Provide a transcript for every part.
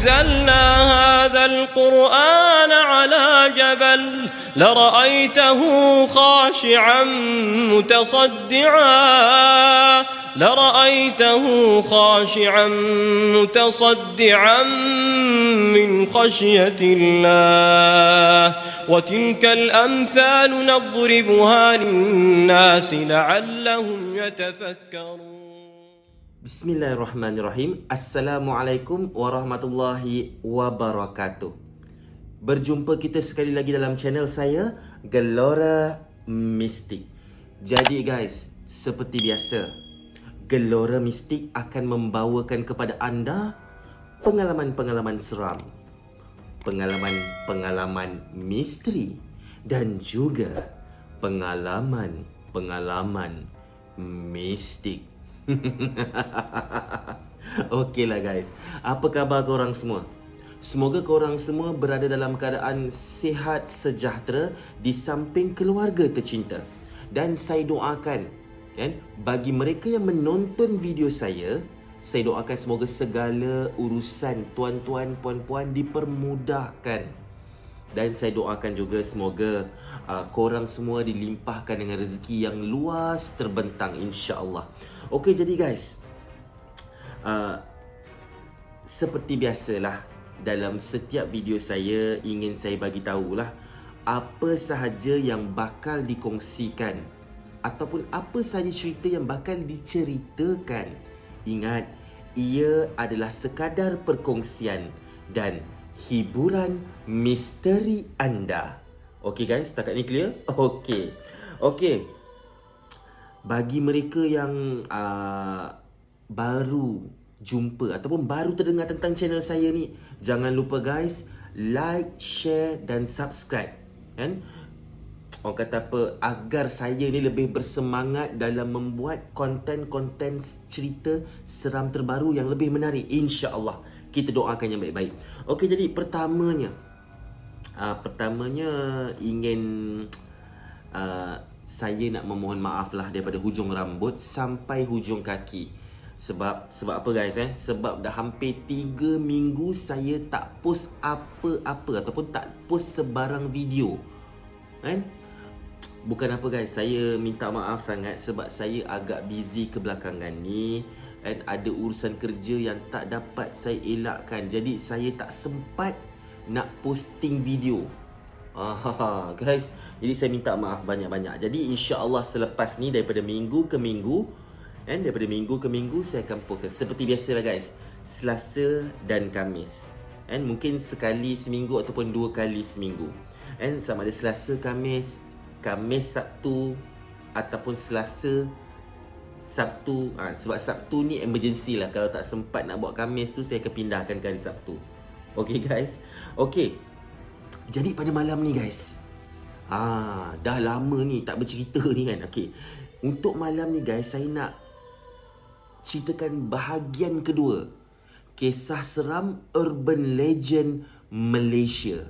نزلنا هذا القرآن على جبل لرأيته خاشعا متصدعا من خشية الله وتلك الأمثال نضربها للناس لعلهم يتفكرون. Bismillahirrahmanirrahim. Assalamualaikum warahmatullahi wabarakatuh. Berjumpa kita sekali lagi dalam channel saya, Gelora Mistik. Jadi guys, seperti biasa, Gelora Mistik akan membawakan kepada anda pengalaman-pengalaman seram, pengalaman-pengalaman misteri, dan juga pengalaman-pengalaman mistik. Okeylah guys, apa khabar korang semua? Semoga korang semua berada dalam keadaan sihat sejahtera di samping keluarga tercinta. Dan saya doakan bagi mereka yang menonton video saya doakan semoga segala urusan tuan-tuan, puan-puan dipermudahkan. Dan saya doakan juga semoga korang semua dilimpahkan dengan rezeki yang luas terbentang, insya-Allah. Okey, jadi guys, seperti biasalah, dalam setiap video saya ingin saya bagi tahulah apa sahaja yang bakal dikongsikan ataupun apa sahaja cerita yang bakal diceritakan. Ingat, ia adalah sekadar perkongsian dan hiburan misteri anda. Okey guys, setakat ni clear? Okey. Bagi mereka yang baru jumpa ataupun baru terdengar tentang channel saya ni, jangan lupa guys, like, share dan subscribe. Orang kata apa, agar saya ni lebih bersemangat dalam membuat konten-konten cerita seram terbaru yang lebih menarik, insya-Allah. Kita doakan yang baik-baik. Okey, jadi pertamanya ingin saya nak memohon maaf lah daripada hujung rambut sampai hujung kaki. Sebab apa guys? Sebab dah hampir 3 minggu saya tak post apa-apa ataupun tak post sebarang video. Bukan apa guys, saya minta maaf sangat sebab saya agak busy kebelakangan ni. Ada urusan kerja yang tak dapat saya elakkan. Jadi saya tak sempat nak posting video. Guys, jadi saya minta maaf banyak-banyak. Jadi insya-Allah selepas ni daripada minggu ke minggu saya akan post seperti biasalah guys, Selasa dan Khamis. Mungkin sekali seminggu ataupun 2 kali seminggu. Sama ada Selasa, Khamis, Sabtu ataupun Selasa, Sabtu. Sebab Sabtu ni emergency lah. Kalau tak sempat nak buat Khamis tu, saya akan pindahkan ke hari Sabtu. Okey guys. Okey. Jadi pada malam ni guys, dah lama ni tak bercerita ni kan. Okey. Untuk malam ni guys, saya nak ceritakan bahagian kedua, kisah seram urban legend Malaysia.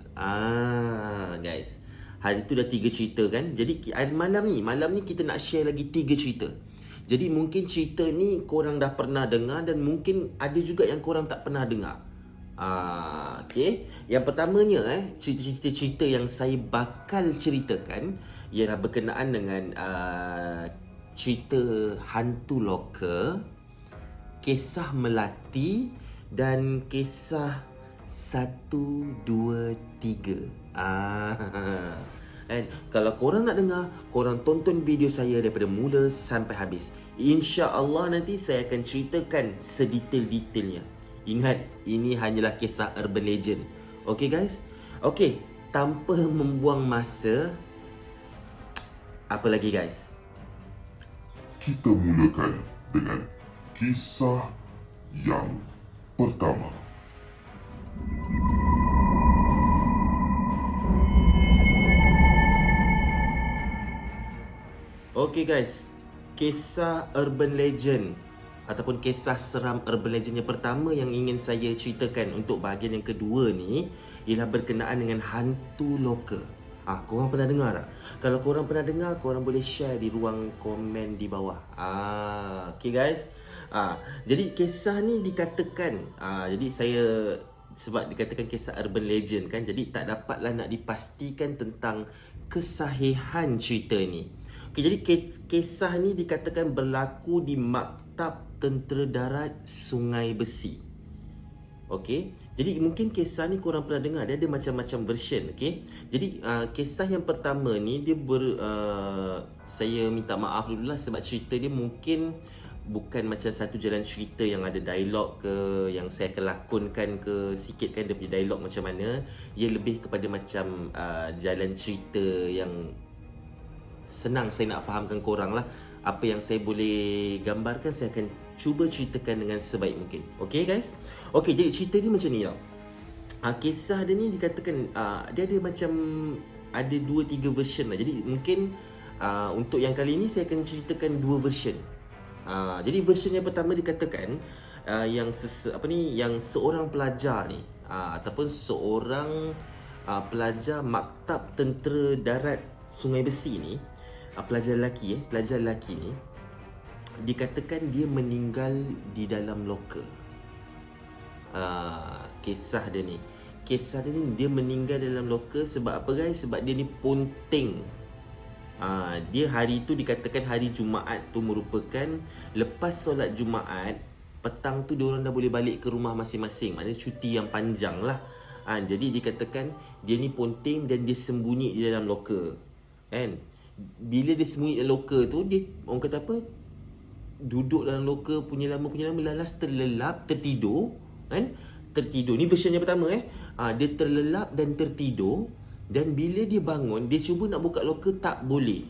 Guys, hari tu dah 3 cerita kan. Jadi malam ni kita nak share lagi 3 cerita. Jadi mungkin cerita ni korang dah pernah dengar dan mungkin ada juga yang korang tak pernah dengar. Okay. Yang pertamanya cerita-cerita yang saya bakal ceritakan ialah berkenaan dengan cerita hantu loka, kisah melati dan kisah 1, 2, 3. Kalau korang nak dengar, korang tonton video saya daripada mula sampai habis. InsyaAllah nanti saya akan ceritakan sedetail-detailnya. Ingat, ini hanyalah kisah urban legend. Okay guys? Okay, tanpa membuang masa, apa lagi guys? Kita mulakan dengan kisah yang pertama. Okay guys, kisah urban legend ataupun kisah seram urban legend yang pertama yang ingin saya ceritakan untuk bahagian yang kedua ni ialah berkenaan dengan hantu loka. Korang pernah dengar tak? Kalau korang pernah dengar, korang boleh share di ruang komen di bawah. Okay guys. Jadi kisah ni dikatakan, jadi saya sebab dikatakan kisah urban legend kan, jadi tak dapatlah nak dipastikan tentang kesahihan cerita ni. Okay, jadi kisah ni dikatakan berlaku di Maktab Tentera Darat Sungai Besi. Okey, jadi mungkin kisah ni korang pernah dengar, dia ada macam-macam version. Okey, jadi kisah yang pertama ni dia saya minta maaf dulu lah sebab cerita dia mungkin bukan macam satu jalan cerita yang ada dialog ke, yang saya akan lakonkan ke sikit kan dia punya dialog macam mana. Ia lebih kepada macam jalan cerita yang senang saya nak fahamkan korang lah. Apa yang saya boleh gambarkan, saya akan cuba ceritakan dengan sebaik mungkin. Okay guys? Okay, jadi cerita ni macam ni tau. Kisah dia ni dikatakan dia ada macam ada 2-3 version lah. Jadi mungkin untuk yang kali ni saya akan ceritakan 2 version. Jadi version yang pertama dikatakan yang seorang pelajar ni ataupun seorang pelajar Maktab Tentera Darat Sungai Besi ni, pelajar lelaki ni dikatakan dia meninggal di dalam loker. Kisah dia ni dia meninggal dalam loker sebab apa guys? Sebab dia ni ponteng. Dia hari tu dikatakan hari Jumaat tu merupakan lepas solat Jumaat, petang tu diorang dah boleh balik ke rumah masing-masing. Maknanya cuti yang panjang lah. Jadi dikatakan dia ni ponteng dan dia sembunyi di dalam loker. Kan? Bila dia sembunyi dalam loker tu, dia orang kata apa? Duduk dalam loker punya lama lalas terlelap, tertidur. Kan? Tertidur. Ni version yang pertama dia terlelap dan tertidur. Dan bila dia bangun, dia cuba nak buka loker, tak boleh.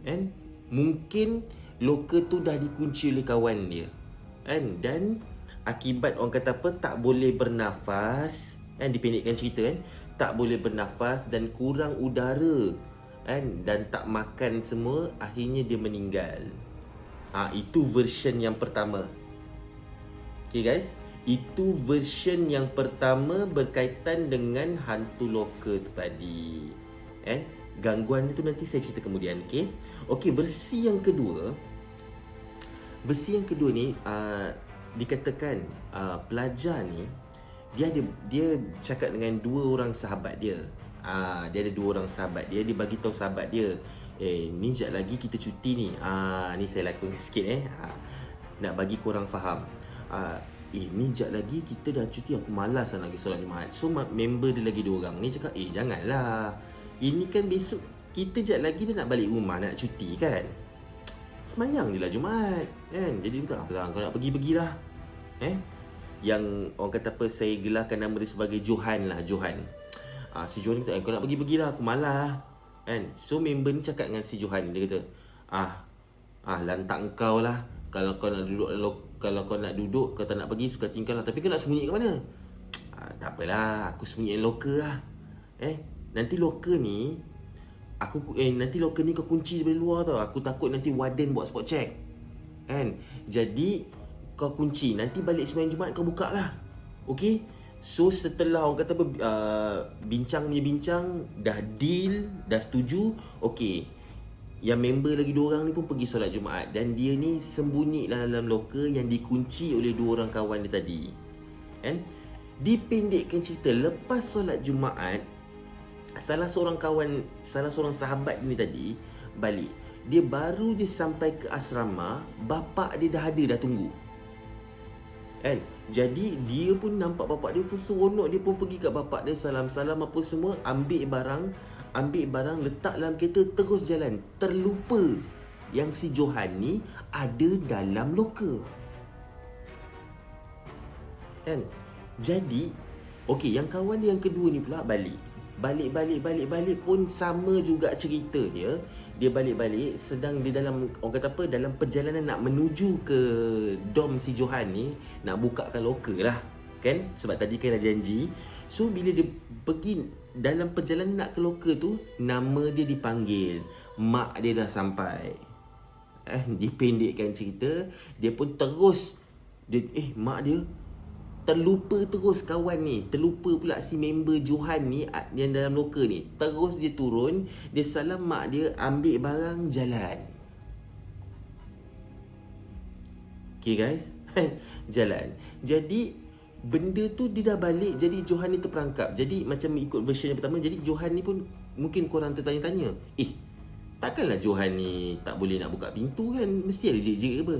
Kan? Mungkin loker tu dah dikunci oleh kawan dia. Kan? Dan akibat orang kata apa, tak boleh bernafas. Kan? Dipendekkan cerita kan. Tak boleh bernafas dan kurang udara. Kan? Dan tak makan semua, akhirnya dia meninggal. Itu version yang pertama. Okay guys? Itu version yang pertama berkaitan dengan hantu loker tu tadi. Gangguan itu nanti saya cerita kemudian. Okey, versi yang kedua ni dikatakan pelajar ni dia cakap dengan 2 orang sahabat dia. Dia ada 2 orang sahabat dia. Dia bagi tahu sahabat dia, ni sekejap lagi kita cuti ni. Ni saya lakonkan sikit nak bagi korang faham. Ni sekejap lagi kita dah cuti, aku malas nak pergi solat Jumaat. So member dia lagi 2 orang ni cakap, janganlah, ini kan besok kita sekejap lagi dah nak balik rumah, nak cuti kan, semayang je lah Jumaat kan. Jadi dia kata, kau nak pergi-pergilah. Yang orang kata apa, saya gelarkan nama dia sebagai Johan lah, Johan. Si Johan kata, kau nak pergi-pergilah, aku malas kan. So member ni cakap dengan si Johan, dia kata, lantak kau lah. Kalau kau nak duduk, kau tak nak pergi, suka tinggal lah. Tapi kau nak sembunyi ke mana? Tak apalah, aku sembunyi dalam loker lah. Nanti loker ni kau kunci dari luar tau. Aku takut nanti warden buat spot check. Kan? Jadi kau kunci, nanti balik sembahyang Jumaat kau buka lah. Okay? So setelah orang kata bincang, dah deal, dah setuju. Okay, yang member lagi 2 orang ni pun pergi solat Jumaat. Dan dia ni sembunyi dalam loker yang dikunci oleh 2 orang kawan dia tadi. Kan? Dipendekkan cerita, lepas solat Jumaat, salah seorang sahabat ni tadi balik. Dia baru je sampai ke asrama, bapak dia dah ada, dah tunggu. Kan? Jadi dia pun nampak bapak dia pun seronok. Dia pun pergi kat bapak dia, salam-salam apa semua, ambil barang, letak dalam kereta, terus jalan. Terlupa yang si Johan ni ada dalam loker. Kan? Jadi okey, yang kawan dia yang kedua ni pula balik pun sama juga cerita dia. Dia balik sedang di dalam, orang kata apa, dalam perjalanan nak menuju ke dom si Johan ni, nak bukakan loker lah. Kan? Sebab tadi kan ada janji. So bila dia pergi dalam perjalanan nak ke loker tu, nama dia dipanggil, mak dia dah sampai. Dipendekkan cerita, dia pun terus mak dia terlupa terus kawan ni. Terlupa pula si member Johan ni yang dalam loker ni. Terus dia turun, dia salam mak dia, ambil barang, jalan. Okay guys, jalan. Jadi benda tu dia dah balik, jadi Johan ni terperangkap. Jadi macam ikut version yang pertama, jadi Johan ni pun mungkin korang tertanya-tanya, takkanlah Johan ni tak boleh nak buka pintu kan, mesti ada jerit-jerit apa.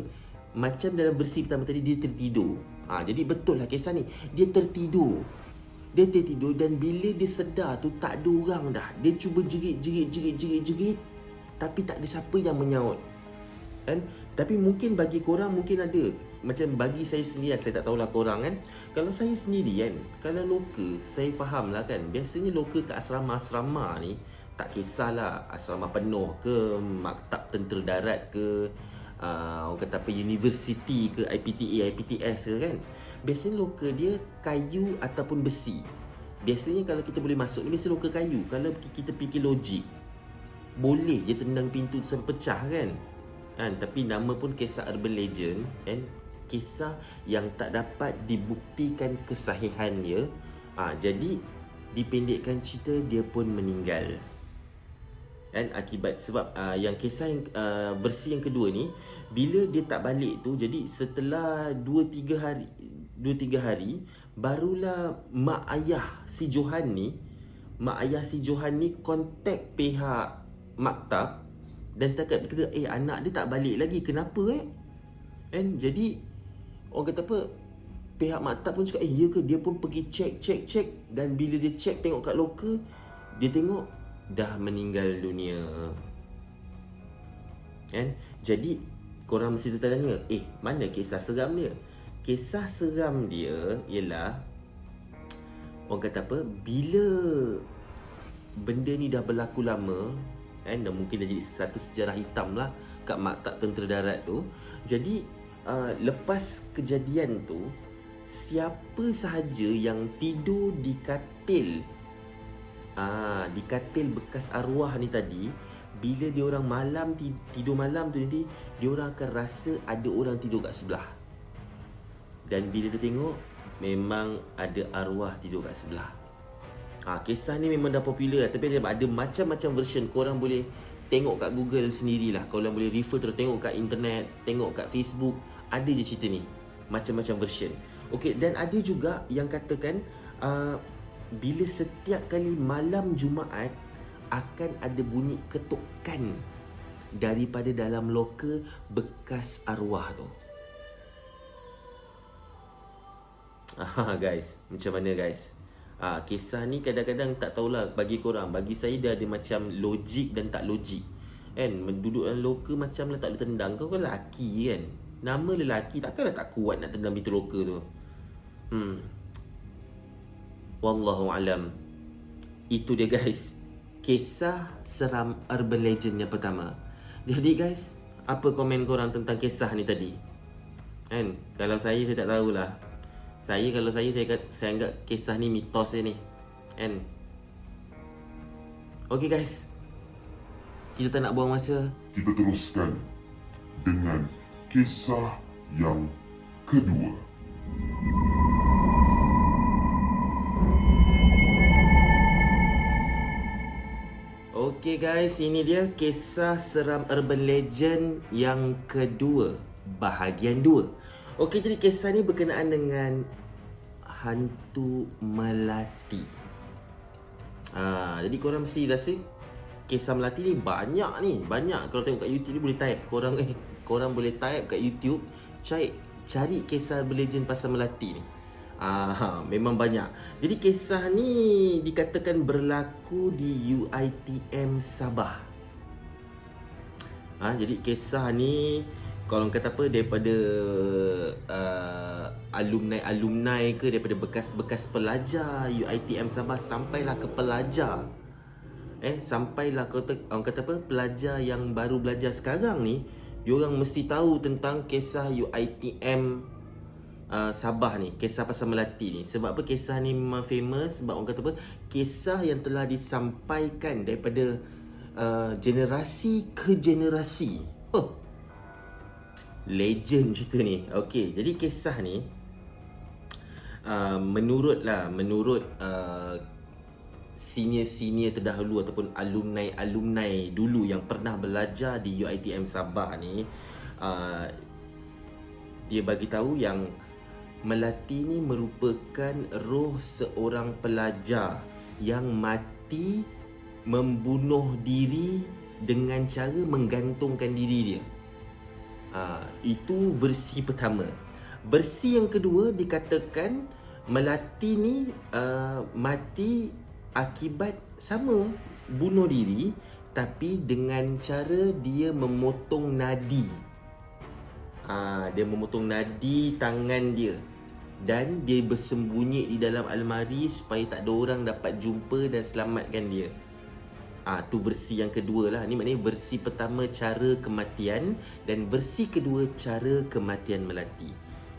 Macam dalam versi pertama tadi, dia tertidur. Jadi betul lah kisah ni, dia tertidur. Dan bila dia sedar tu tak ada orang dah, dia cuba jerit, tapi tak ada siapa yang menyaut kan. Tapi mungkin bagi korang mungkin ada. Macam bagi saya sendiri, saya tak tahulah korang kan. Kalau saya sendiri kan, kalau loka, saya faham lah kan. Biasanya loka kat asrama-asrama ni, tak kisahlah asrama penuh ke, maktab tentera darat ke, orang kata apa, universiti ke, IPTA, IPTS ke kan. Biasanya loka dia kayu ataupun besi. Biasanya kalau kita boleh masuk ni, biasa loka kayu. Kalau kita fikir logik, boleh je tendang pintu tu sampai pecah kan. Tapi nama pun kisah urban legend kan, kisah yang tak dapat dibuktikan kesahihan dia. Jadi dipendekkan cerita, dia pun meninggal kan, akibat sebab yang kisah yang versi yang kedua ni, bila dia tak balik tu, jadi setelah 2-3 hari barulah mak ayah si Johan ni kontak pihak maktab dan cakap, dia kata anak dia tak balik lagi, kenapa kan. Jadi orang kata apa, pihak maktab pun cakap ya ke, dia pun pergi check, dan bila dia check tengok kat loker, dia tengok dah meninggal dunia kan. Jadi korang mesti tertanya, mana kisah seram dia? Kisah seram dia ialah, orang kata apa, bila benda ni dah berlaku lama kan, dan mungkin dah jadi satu sejarah hitam lah kat maktab tentera darat tu. Jadi lepas kejadian tu, siapa sahaja yang tidur di katil bekas arwah ni tadi, bila dia orang malam tidur malam tu nanti, dia orang akan rasa ada orang tidur kat sebelah. Dan bila dia tengok, memang ada arwah tidur kat sebelah. Kisah ni memang dah popular lah, tapi ada macam-macam version. Korang boleh tengok kat Google sendirilah. Korang boleh refer terus, tengok kat internet, tengok kat Facebook, ada je cerita ni, macam-macam version. Okey, dan ada juga yang katakan bila setiap kali malam Jumaat akan ada bunyi ketukan daripada dalam loker bekas arwah tu. Guys, macam mana guys? Kisah ni kadang-kadang tak tahulah bagi korang. Bagi saya dia ada macam logik dan tak logik kan. Duduk dalam loker macam lah tak boleh tendang. Kau kan lelaki kan, nama lelaki, takkanlah tak kuat nak tendang pintu loker tu. Wallahu alam. Itu dia guys, kisah seram urban legend yang pertama. Jadi guys, apa komen korang tentang kisah ni tadi kan? Kalau saya tak tahulah. Kalau saya anggap kisah ni mitos je ni kan. Okay guys, kita tak nak buang masa, Kita teruskan dengan kisah yang kedua. Okay guys, ini dia kisah seram urban legend yang kedua, bahagian 2. Okey, jadi kisah ni berkenaan dengan hantu melati. Jadi korang mesti rasa kisah melati ni banyak. Kalau tengok kat YouTube ni boleh type. Korang boleh type kat YouTube, cari kisah legend pasal melati ni. Memang banyak. Jadi kisah ni dikatakan berlaku di UiTM Sabah. Jadi kisah ni, kalau kata apa, daripada alumni ke, daripada bekas pelajar UiTM Sabah sampailah ke pelajar, sampailah ke orang kata apa, pelajar yang baru belajar sekarang ni, diorang mesti tahu tentang kisah UiTM Sabah ni, kisah pasal melati ni. Sebab apa kisah ni memang famous? Sebab orang kata apa, kisah yang telah disampaikan daripada generasi ke generasi. Legend cerita ni. Okey, jadi kisah ni menurut senior terdahulu ataupun alumni dulu yang pernah belajar di UiTM Sabah ni, dia bagi tahu yang melati ni merupakan roh seorang pelajar yang mati membunuh diri dengan cara menggantungkan diri dia. Itu versi pertama. Versi yang kedua dikatakan melati ni mati akibat sama bunuh diri, tapi dengan cara dia memotong nadi. Dia memotong nadi tangan dia dan dia bersembunyi di dalam almari supaya tak ada orang dapat jumpa dan selamatkan dia. Tu versi yang kedua lah. Ni maknanya versi pertama cara kematian dan versi kedua cara kematian melati.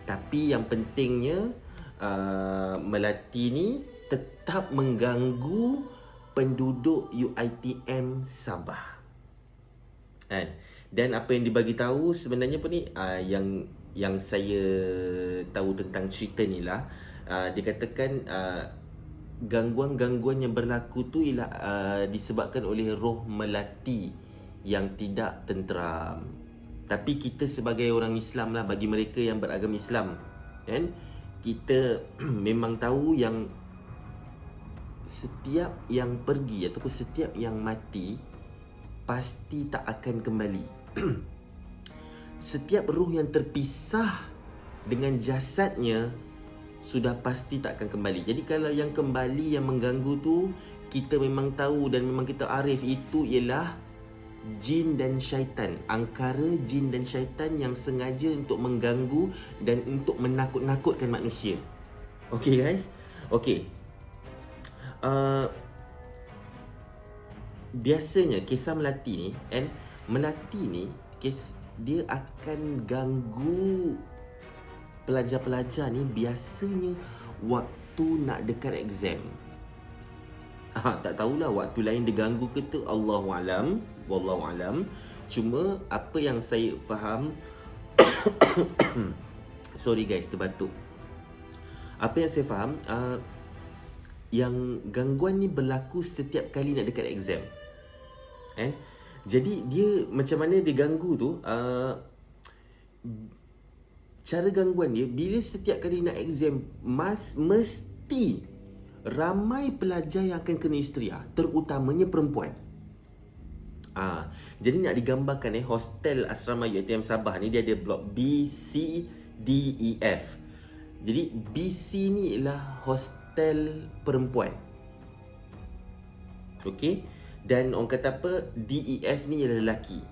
Tapi yang pentingnya melati ni tetap mengganggu penduduk UiTM Sabah. Dan apa yang dibagi tahu sebenarnya apa ni, yang saya tahu tentang cerita ni lah, dikatakan gangguan-gangguan yang berlaku tu ialah disebabkan oleh roh melati yang tidak tenteram. Tapi kita sebagai orang Islam lah, bagi mereka yang beragama Islam kan, kita memang tahu yang setiap yang pergi ataupun setiap yang mati pasti tak akan kembali. Setiap roh yang terpisah dengan jasadnya sudah pasti tak akan kembali. Jadi kalau yang kembali, yang mengganggu tu, kita memang tahu dan memang kita arif itu ialah jin dan syaitan. Angkara jin dan syaitan yang sengaja untuk mengganggu dan untuk menakut-nakutkan manusia. Okay guys? Okay. Biasanya kisah melati ni, melati ni dia akan ganggu pelajar-pelajar ni biasanya waktu nak dekat exam. Tak tahulah waktu lain diganggu ke tu, Allahualam, wallahualam. Cuma apa yang saya faham sorry guys, terbatuk. Apa yang saya faham, yang gangguan ni berlaku setiap kali nak dekat exam. Jadi dia macam mana dia ganggu tu, cara gangguan dia, bila setiap kali nak exam mesti ramai pelajar yang akan kena istiriah, terutamanya perempuan. Jadi nak digambarkan hostel asrama UiTM Sabah ni dia ada blok B, C, D, E, F. Jadi BC ni ialah hostel perempuan. Okey. Dan orang kata apa, DEF ni ialah lelaki.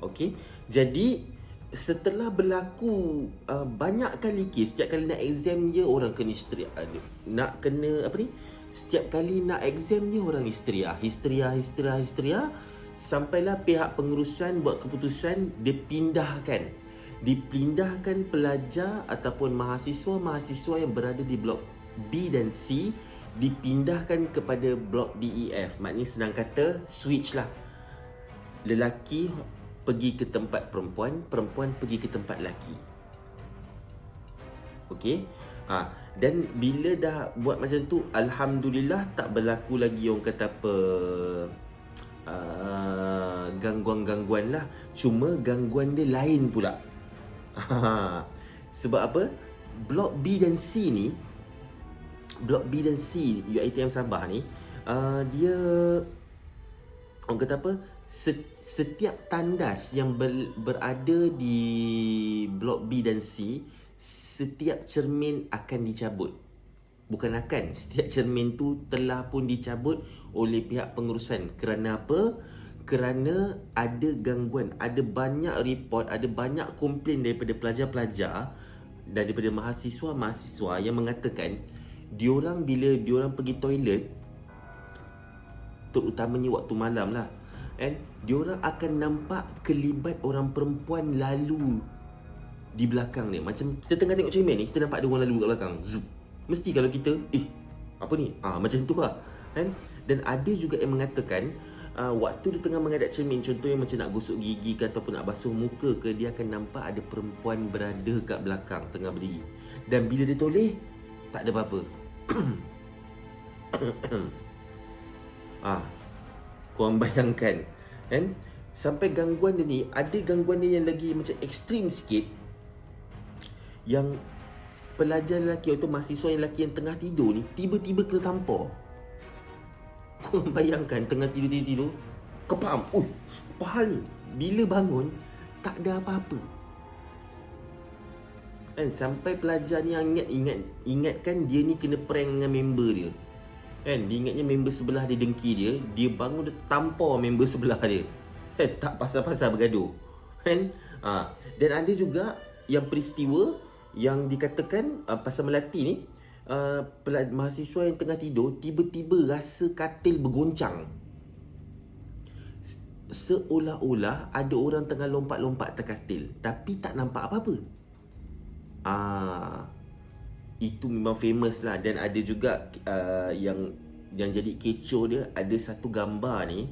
Okey. Jadi setelah berlaku banyak kali kes, setiap kali nak exam je orang kena istiriah, nak kena apa ni, setiap kali nak exam je orang istiriah, sampailah pihak pengurusan buat keputusan dipindahkan pelajar ataupun mahasiswa yang berada di blok B dan C, dipindahkan kepada blok DEF. Maknanya senang kata switch lah, lelaki pergi ke tempat perempuan, perempuan pergi ke tempat lelaki. Okey. Dan bila dah buat macam tu, alhamdulillah tak berlaku lagi orang kata apa, gangguan-gangguan lah. Cuma gangguan dia lain pula. Sebab apa? Blok B dan C ni, blok B dan C UiTM Sabah ni, dia orang kata apa, setiap tandas yang berada di blok B dan C, setiap cermin akan dicabut. Bukan akan, setiap cermin tu telah pun dicabut oleh pihak pengurusan. Kerana apa? Kerana ada gangguan, ada banyak report, ada banyak komplain daripada pelajar-pelajar, daripada mahasiswa-mahasiswa yang mengatakan diorang bila diorang pergi toilet, terutamanya waktu malam lah, diorang akan nampak kelibat orang perempuan lalu di belakang dia. Macam kita tengah tengok cermin ni, kita nampak ada orang lalu kat belakang. Zup. Mesti kalau kita, apa ni? Macam tu lah. Dan ada juga yang mengatakan waktu dia tengah menghadap cermin, contohnya macam nak gosok gigi ke ataupun nak basuh muka ke, dia akan nampak ada perempuan berada kat belakang tengah berdiri. Dan bila dia toleh, tak ada apa-apa. Korang bayangkan kan? Sampai gangguan dia ni, ada gangguan dia yang lagi macam ekstrim sikit, yang pelajar lelaki atau mahasiswa yang lelaki yang tengah tidur ni tiba-tiba kena tampar. Korang bayangkan tengah tidur, kau faham? Pahal ni. Bila bangun, tak ada apa-apa. Kan sampai pelajar ni ingatkan dia ni kena prank dengan member dia. Kan dia ingatnya member sebelah dia dengki dia, dia bangun dia tampar member sebelah dia. Kan tak pasal-pasal bergaduh. Kan? Dan ada juga yang peristiwa yang dikatakan pasal Melati ni, mahasiswa yang tengah tidur tiba-tiba rasa katil bergoncang. Seolah-olah ada orang tengah lompat-lompat atas katil, tapi tak nampak apa-apa. Itu memang famous lah. Dan ada juga yang jadi kecoh dia, ada satu gambar ni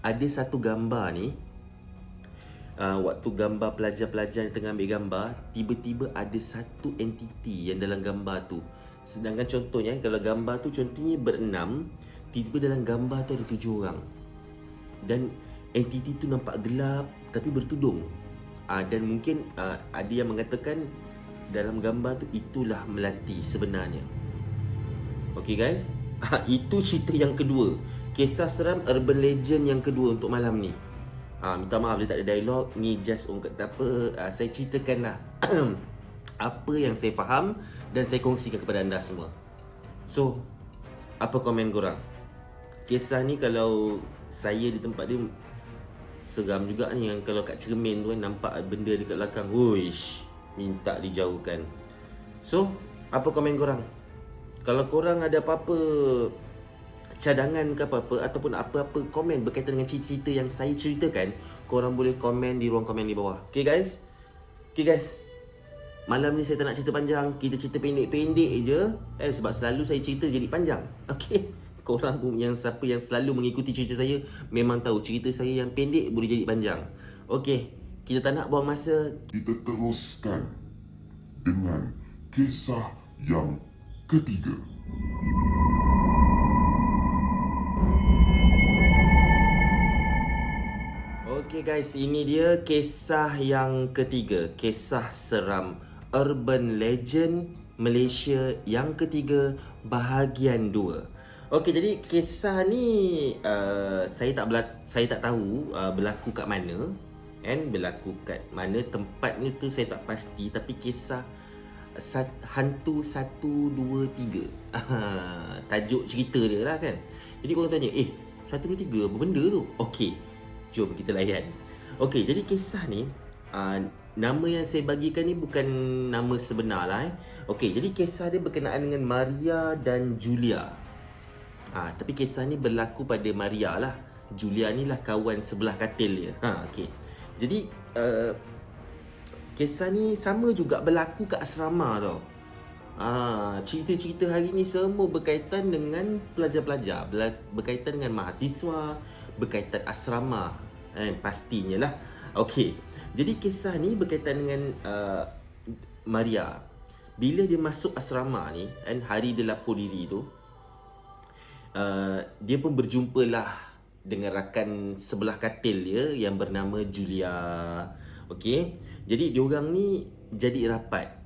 ada satu gambar ni, waktu gambar pelajar-pelajar yang tengah ambil gambar, tiba-tiba ada satu entiti yang dalam gambar tu. Sedangkan contohnya kalau gambar tu contohnya berenam, tiba-tiba dalam gambar tu ada 7 orang. Dan entiti tu nampak gelap tapi bertudung. Dan mungkin ada yang mengatakan dalam gambar tu itulah Melati sebenarnya. Okay guys, itu cerita yang kedua. Kisah seram urban legend yang kedua untuk malam ni. Minta maaf dia tak ada dialog. Ni just orang kata apa, saya ceritakan lah apa yang saya faham dan saya kongsikan kepada anda semua. So, apa komen korang? Kisah ni kalau saya di tempat dia seram juga ni. Yang kalau kat cermin tu kan nampak benda dekat belakang, wuish, minta dijauhkan. So, apa komen korang? Kalau korang ada apa-apa cadangan ke apa-apa ataupun apa-apa komen berkaitan dengan cerita-cerita yang saya ceritakan, korang boleh komen di ruang komen di bawah. Okay guys? Malam ni saya tak nak cerita panjang. Kita cerita pendek-pendek je. Sebab selalu saya cerita jadi panjang. Okay? Korang pun siapa yang selalu mengikuti cerita saya memang tahu cerita saya yang pendek boleh jadi panjang. Okay, kita tak nak buang masa. Kita teruskan dengan kisah yang ketiga. Okay guys, ini dia kisah yang ketiga. Kisah seram urban legend Malaysia yang ketiga, bahagian 2. Okey, jadi kisah ni saya tak tahu berlaku kat mana, kan? Berlaku kat mana tempatnya tu saya tak pasti, tapi kisah hantu 123. Tajuk cerita dia lah kan. Jadi korang tanya, 123 apa benda tu? Okey, jom kita layan. Okey, jadi kisah ni nama yang saya bagikan ni bukan nama sebenar lah. Okey, jadi kisah dia berkenaan dengan Maria dan Julia. Tapi kisah ni berlaku pada Maria lah. Julia ni lah kawan sebelah katil dia. Okay. Jadi kisah ni sama juga berlaku kat asrama tau. Cerita-cerita hari ni semua berkaitan dengan pelajar-pelajar, berkaitan dengan mahasiswa, berkaitan asrama, pastinya lah. Okay. Jadi kisah ni berkaitan dengan Maria. Bila dia masuk asrama ni, hari dia lapor diri tu, dia pun berjumpalah dengan rakan sebelah katil dia yang bernama Julia. Okey. Jadi diorang ni jadi rapat.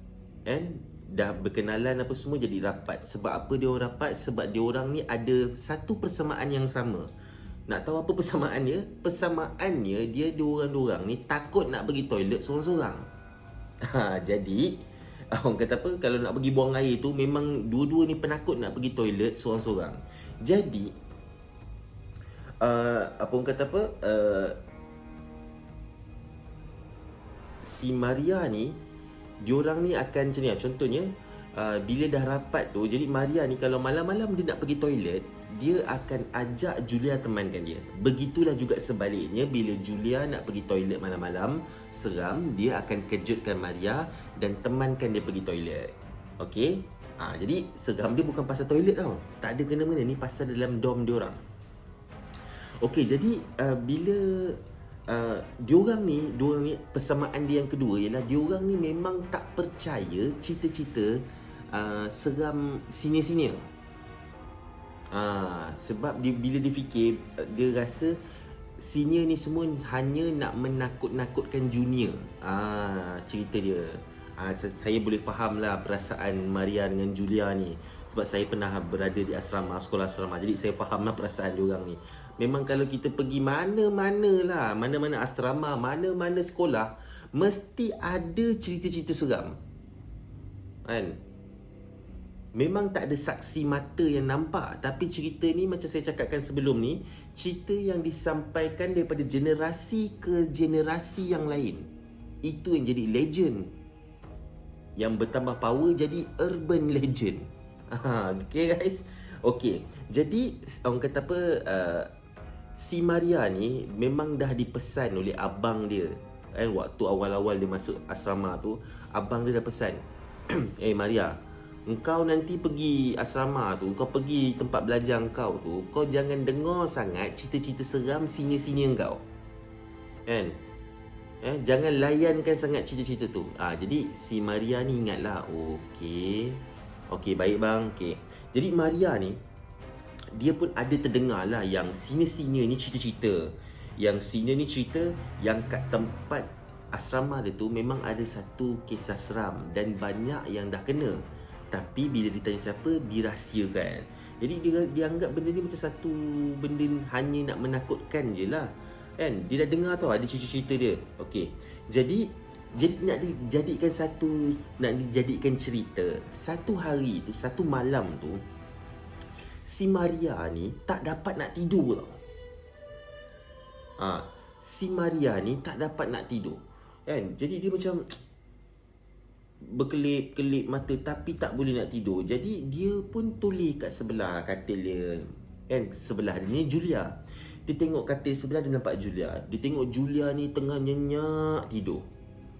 Dah berkenalan apa semua, jadi rapat. Sebab apa diorang rapat? Sebab diorang ni ada satu persamaan yang sama. Nak tahu apa persamaannya? Persamaannya dia diorang ni takut nak pergi toilet seorang-seorang. Jadi orang kata apa, kalau nak pergi buang air tu memang dua-dua ni penakut nak pergi toilet seorang-seorang. Jadi apa orang kata apa, si Maria ni, diorang ni akan macam ni. Contohnya bila dah rapat tu, jadi Maria ni kalau malam-malam dia nak pergi toilet, dia akan ajak Julia temankan dia. Begitulah juga sebaliknya, bila Julia nak pergi toilet malam-malam seram, dia akan kejutkan Maria dan temankan dia pergi toilet. Okey. Jadi seram dia bukan pasal toilet tau. Tak ada kena-mena, ni pasal dalam dorm diorang. Okey, jadi bila diorang ni persamaan dia yang kedua ialah diorang ni memang tak percaya cerita-cerita seram senior-senior. Sebab bila dia fikir, dia rasa senior ni semua hanya nak menakut-nakutkan junior. Cerita dia. Saya boleh faham lah perasaan Maria dengan Julia ni. Sebab saya pernah berada di asrama, sekolah asrama. Jadi saya faham lah perasaan diorang ni. Memang kalau kita pergi mana-mana lah, mana-mana asrama, mana-mana sekolah, mesti ada cerita-cerita seram. Kan? Memang tak ada saksi mata yang nampak, tapi cerita ni macam saya cakapkan sebelum ni, cerita yang disampaikan daripada generasi ke generasi yang lain. Itu yang jadi legend. Yang bertambah power jadi urban legend. Okay guys. Okay, jadi orang kata apa, si Maria ni memang dah dipesan oleh abang dia. Waktu awal-awal dia masuk asrama tu, abang dia dah pesan, Maria, engkau nanti pergi asrama tu, kau pergi tempat belajar kau tu, kau jangan dengar sangat cerita-cerita seram senior-senior kau. Kan? Jangan layankan sangat cerita-cerita tu. Jadi si Maria ni ingatlah. Okey, baik bang. Okey. Jadi Maria ni, dia pun ada terdengar lah yang senior-senior ni cerita-cerita. Yang senior ni cerita yang kat tempat asrama dia tu memang ada satu kisah seram dan banyak yang dah kena. Tapi bila ditanya siapa, dirahsiakan. Jadi dia anggap benda ni macam satu benda hanya nak menakutkan je lah. Kan? Dia dah dengar tau ada cerita-cerita dia. Okey. Jadi nak dijadikan cerita. Satu hari tu, satu malam tu, si Maria ni tak dapat nak tidur tau. Si Maria ni tak dapat nak tidur. Kan? Jadi dia macam berkelip-kelip mata tapi tak boleh nak tidur. Jadi dia pun tulis kat sebelah katil dia. Kan? Sebelah dia ni Julia. Dia tengok katil sebelah, dia nampak Julia. Dia tengok Julia ni tengah nyenyak tidur.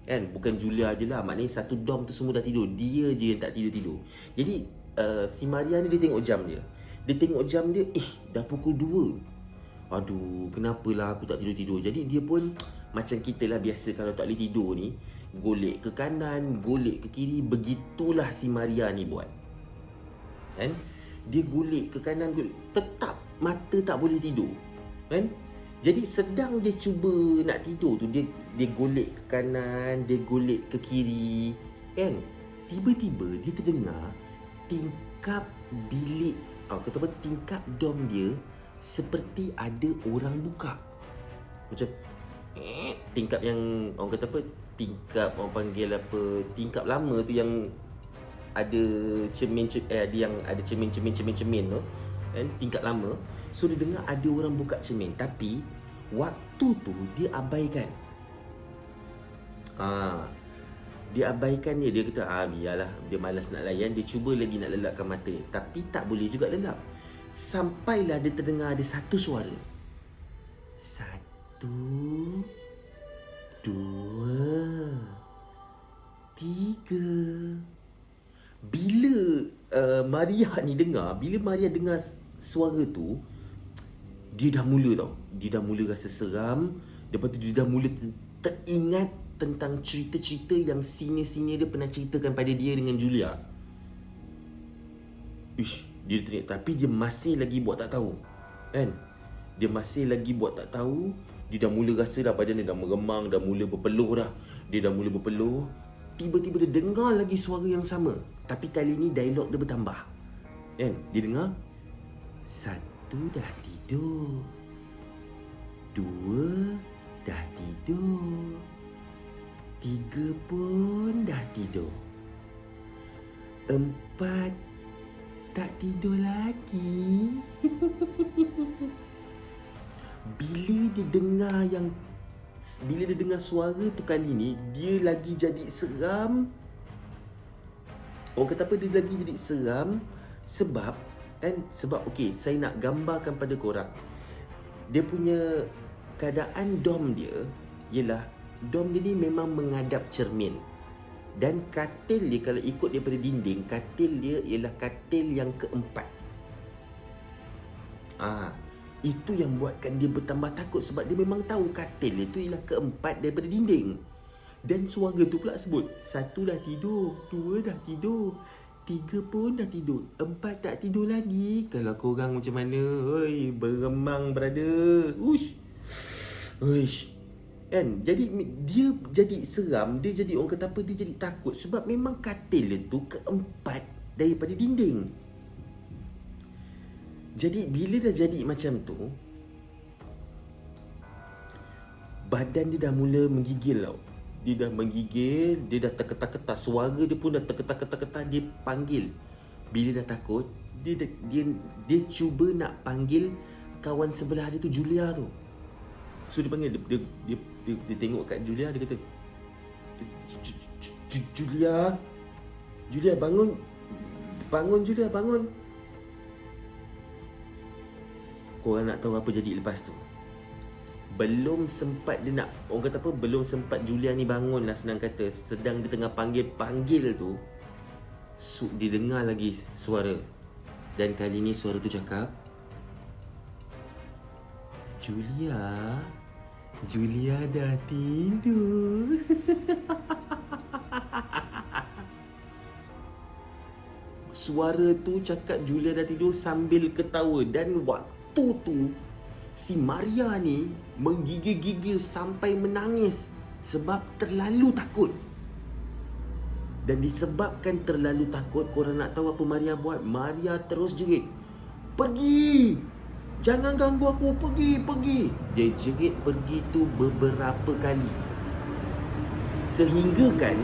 Kan? Bukan Julia je lah, maknanya satu dorm tu semua dah tidur. Dia je yang tak tidur-tidur. Jadi si Maria ni dia tengok jam dia. Dia tengok jam dia, dah pukul 2. Aduh, kenapalah aku tak tidur-tidur. Jadi dia pun macam kita lah biasa kalau tak boleh tidur ni, golek ke kanan, golek ke kiri. Begitulah si Maria ni buat. Kan? Dia golek ke kanan, tetap mata tak boleh tidur. Kan? Jadi sedang dia cuba nak tidur tu, dia golek ke kanan, dia golek ke kiri. Kan? Tiba-tiba dia terdengar tingkap bilik, tingkap dorm dia seperti ada orang buka. Macam tingkap yang orang kata apa, tingkap orang panggil apa, tingkap lama tu yang ada cermin yang ada cermin tu kan, tingkap lama. So dia dengar ada orang buka cermin, tapi waktu tu dia abaikan. Dia abaikan dia kata biarlah, dia malas nak layan, dia cuba lagi nak lelapkan mata, tapi tak boleh juga lelap. Sampailah dia terdengar ada satu suara. 1, 2, 3. Bila Maria ni dengar, bila Maria dengar suara tu, dia dah mula tau. Dia dah mula rasa seram. Lepas tu dia dah mula teringat tentang cerita-cerita yang senior-senior dia pernah ceritakan pada dia dengan Julia. Dia teringat, tapi dia masih lagi buat tak tahu. Kan? Dia masih lagi buat tak tahu. Dia dah mula rasa dah badan dia dah meremang, dah mula berpeluh dah. Dia dah mula berpeluh. Tiba-tiba dia dengar lagi suara yang sama, tapi kali ni dialog dia bertambah. Kan? Dia dengar 1 dah tidur, 2 dah tidur, 3 pun dah tidur, 4 tak tidur lagi. Bila dia dengar suara tu kali ni, dia lagi jadi seram. Orang kata apa, dia lagi jadi seram sebab okey, saya nak gambarkan pada korang. Dia punya keadaan dorm dia ialah, dorm dia ni memang menghadap cermin. Dan katil dia, kalau ikut daripada dinding, katil dia ialah katil yang keempat. Itu yang buatkan dia bertambah takut, sebab dia memang tahu katil itu ialah keempat daripada dinding. Dan suara tu pula sebut 1 dah tidur, 2 dah tidur, 3 pun dah tidur, 4 tak tidur lagi. Kalau korang macam mana? Beremang brother. Uish. Kan? Jadi dia jadi seram, dia jadi orang kata apa, dia jadi takut sebab memang katil itu keempat daripada dinding. Jadi bila dah jadi macam tu, badan dia dah mula menggigil tau. Dia dah menggigil, dia dah terketar-ketar, suara dia pun dah terketar-ketar, dia panggil. Bila dah takut, dia cuba nak panggil kawan sebelah dia tu, Julia tu. So dia panggil, dia tengok kat Julia, dia kata, Julia bangun Julia, bangun. Korang nak tahu apa jadi lepas tu? Belum sempat dia nak, orang kata apa, belum sempat Julia ni bangun lah, senang kata, sedang dia tengah panggil tu, dia dengar lagi suara. Dan kali ni suara tu cakap, Julia dah tidur. Suara tu cakap Julia dah tidur sambil ketawa. Dan waktu tu si Maria ni menggigil-gigil sampai menangis sebab terlalu takut. Dan disebabkan terlalu takut, korang nak tahu apa Maria buat? Maria terus jerit, "Pergi! Jangan ganggu aku, pergi!" Dia jerit pergi tu beberapa kali. Sehingga kan,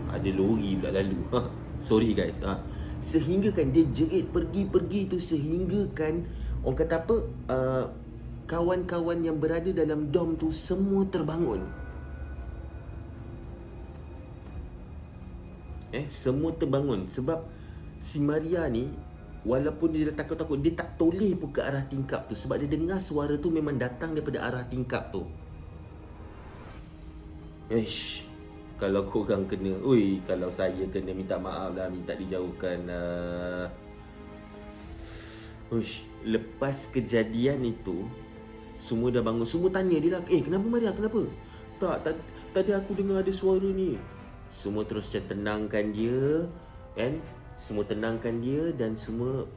ada lori pula lalu. Sorry guys. Sehingga kan dia jerit pergi tu, sehingga kan orang kata apa, kawan-kawan yang berada dalam dom tu semua terbangun. Semua terbangun sebab si Maria ni, walaupun dia dah takut-takut, dia tak toleh pun ke arah tingkap tu sebab dia dengar suara tu memang datang daripada arah tingkap tu. Kalau korang kena, kalau saya kena, minta maaf lah, minta dijauhkan lah. Lepas kejadian itu, semua dah bangun, semua tanya dia lah, kenapa Maria, kenapa? Tadi aku dengar ada suara ni. Semua terus macam tenangkan dia, kan? Semua tenangkan dia dan semua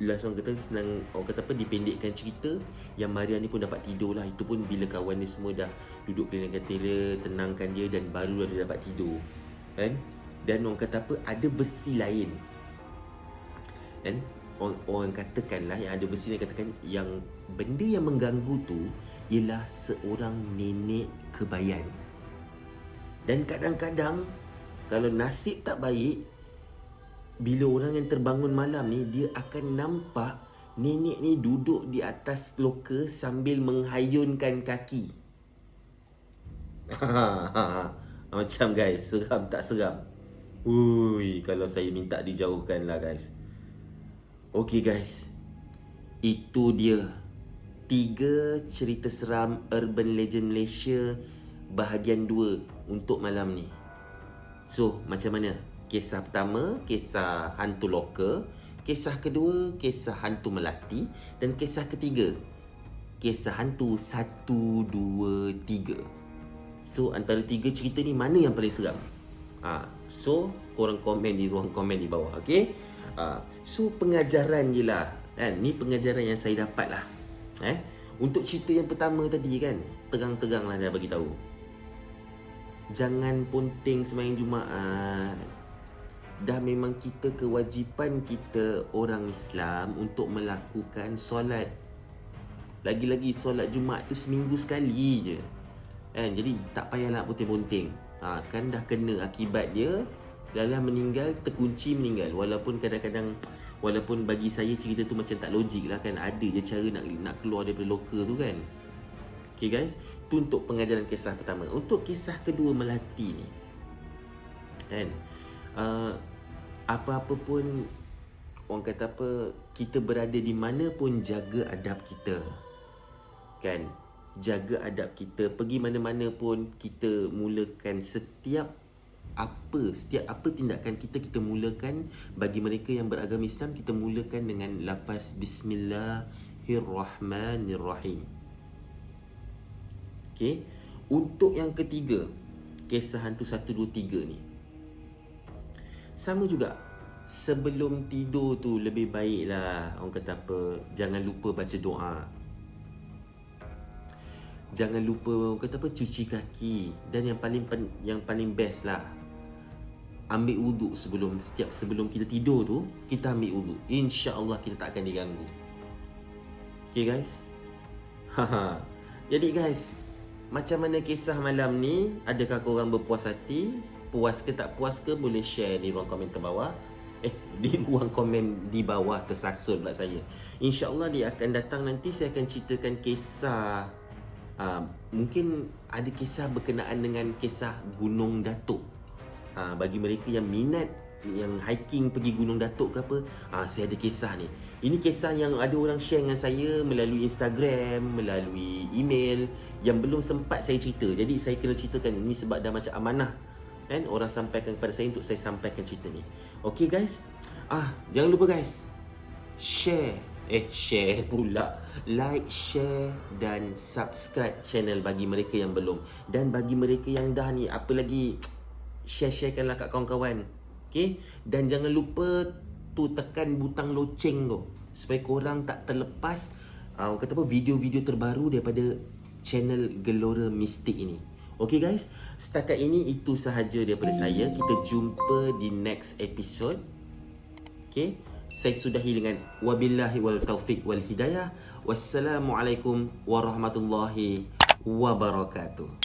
last orang kata senang, orang kata apa, dipendekkan cerita yang Maria ni pun dapat tidur lah. Itu pun bila kawan dia semua dah duduk keliling katil dia, tenangkan dia, dan baru dia dapat tidur, kan? Dan orang kata apa, ada versi lain, kan? Orang katakan lah, yang ada versi lain katakan yang benda yang mengganggu tu ialah seorang nenek kebayan. Dan kadang-kadang kalau nasib tak baik, bila orang yang terbangun malam ni, dia akan nampak nenek ni duduk di atas loka sambil menghayunkan kaki. Macam guys, seram tak seram? Kalau saya minta dijauhkan lah guys. Okay guys, itu dia 3 cerita seram Urban Legend Malaysia bahagian 2 untuk malam ni. So, macam mana? Kisah pertama, kisah hantu loka. Kisah kedua, kisah hantu melati. Dan kisah ketiga, kisah hantu 1, 2, 3. So, antara 3 cerita ni, mana yang paling seram? So, korang komen di ruang komen di bawah, okay? So, pengajaran je lah, kan? Ni pengajaran yang saya dapat lah. Untuk cerita yang pertama tadi kan, terang-terang lah dah bagi tahu. Jangan ponting sembahyang Jumaat. Dah memang kita, kewajipan kita orang Islam untuk melakukan solat. Lagi-lagi solat Jumaat tu seminggu sekali je, kan? Jadi tak payah nak ponting-ponting. Kan dah kena akibat dia, dah meninggal, terkunci meninggal. Walaupun kadang-kadang, walaupun bagi saya cerita tu macam tak logik lah kan, ada je cara nak keluar daripada loka tu kan. Okay guys, tu untuk pengajaran kisah pertama. Untuk kisah kedua melati ni, kan, apa-apa pun, orang kata apa, kita berada di mana pun, jaga adab kita, kan? Jaga adab kita. Pergi mana-mana pun, kita mulakan setiap apa tindakan kita mulakan. Bagi mereka yang beragama Islam, kita mulakan dengan lafaz Bismillahirrahmanirrahim. Okay. Untuk yang ketiga, kisah hantu 1, 2, 3 ni, sama juga. Sebelum tidur tu lebih baiklah, orang kata apa, jangan lupa baca doa. jangan lupa kata apa, cuci kaki. Dan yang paling best lah, ambil wuduk sebelum kita tidur tu, kita ambil wuduk. InsyaAllah kita tak akan diganggu. Okay guys. Jadi guys, macam mana kisah malam ni? Adakah korang berpuas hati? Puas ke tak puas ke? Boleh share di ruang komen terbawah. Di ruang komen di bawah, tersasul pula saya. InsyaAllah dia akan datang nanti, saya akan ceritakan kisah. Mungkin ada kisah berkenaan dengan kisah Gunung Datuk. Bagi mereka yang minat, yang hiking pergi Gunung Datuk ke apa, saya ada kisah ni. Ini kisah yang ada orang share dengan saya melalui Instagram, melalui email, yang belum sempat saya cerita. Jadi saya kena ceritakan ini sebab dah macam amanah kan, orang sampaikan kepada saya untuk saya sampaikan cerita ni. Okay guys, jangan lupa guys, share pula, like, share dan subscribe channel bagi mereka yang belum. Dan bagi mereka yang dah ni, apa lagi, share-sharekanlah kat kawan-kawan. Okay, dan jangan lupa tu tekan butang loceng tu supaya korang tak terlepas kata apa, video-video terbaru daripada channel Gelora Mistik ini. Okay guys, setakat ini itu sahaja daripada saya. Kita jumpa di next episode. Okay, saya sudahi dengan wabillahi wal taufiq wal hidayah. Wassalamualaikum warahmatullahi wabarakatuh.